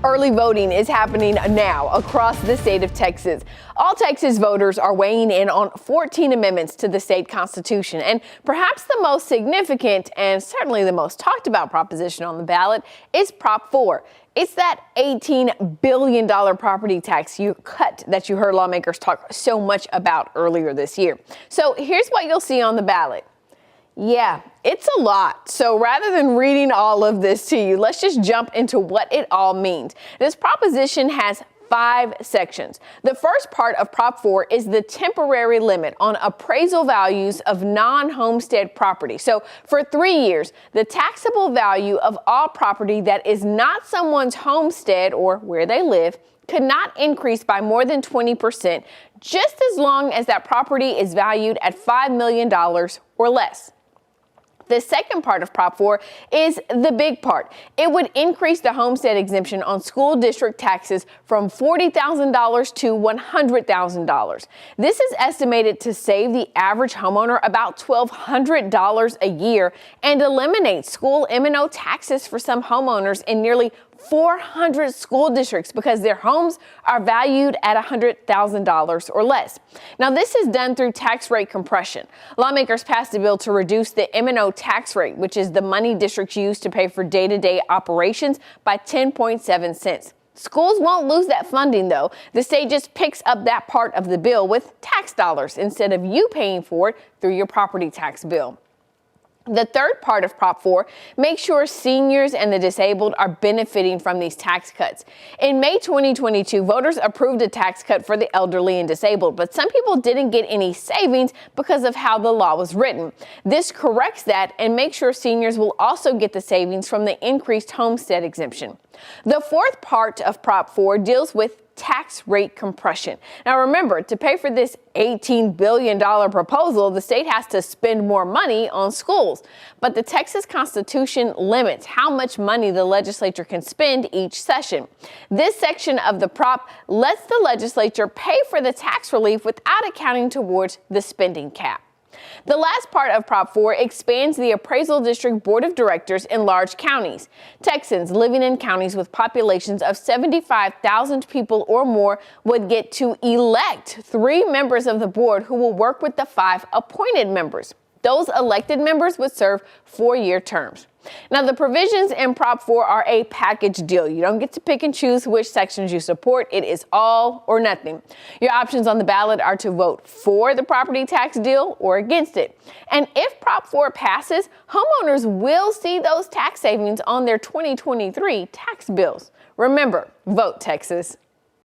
Early voting is happening now across the state of Texas. All Texas voters are weighing in on 14 amendments to the state constitution. And perhaps the most significant and certainly the most talked about proposition on the ballot is Prop 4. It's that $18 billion property tax cut that you heard lawmakers talk so much about earlier this year. So here's what you'll see on the ballot. Yeah, it's a lot. So rather than reading all of this to you, let's just jump into what it all means. This proposition has 5 sections. The first part of Prop 4 is the temporary limit on appraisal values of non-homestead property. So for 3 years, the taxable value of all property that is not someone's homestead or where they live could not increase by more than 20%, just as long as that property is valued at $5 million or less. The second part of Prop 4 is the big part. It would increase the homestead exemption on school district taxes from $40,000 to $100,000. This is estimated to save the average homeowner about $1,200 a year and eliminate school M&O taxes for some homeowners in nearly 400 school districts because their homes are valued at $100,000 or less. Now, this is done through tax rate compression. Lawmakers passed a bill to reduce the M&O tax rate, which is the money districts use to pay for day-to-day operations, by 10.7 cents. Schools won't lose that funding, though. The state just picks up that part of the bill with tax dollars instead of you paying for it through your property tax bill. The third part of Prop 4 makes sure seniors and the disabled are benefiting from these tax cuts. In May 2022, voters approved a tax cut for the elderly and disabled, but some people didn't get any savings because of how the law was written. This corrects that and makes sure seniors will also get the savings from the increased homestead exemption. The fourth part of Prop 4 deals with tax rate compression. Now remember, to pay for this $18 billion proposal, the state has to spend more money on schools. But the Texas Constitution limits how much money the legislature can spend each session. This section of the prop lets the legislature pay for the tax relief without accounting towards the spending cap. The last part of Prop 4 expands the Appraisal District Board of Directors in large counties. Texans living in counties with populations of 75,000 people or more would get to elect 3 members of the board who will work with the 5 appointed members. Those elected members would serve 4-year terms. Now, the provisions in Prop 4 are a package deal. You don't get to pick and choose which sections you support. It is all or nothing. Your options on the ballot are to vote for the property tax deal or against it. And if Prop 4 passes, homeowners will see those tax savings on their 2023 tax bills. Remember, vote Texas.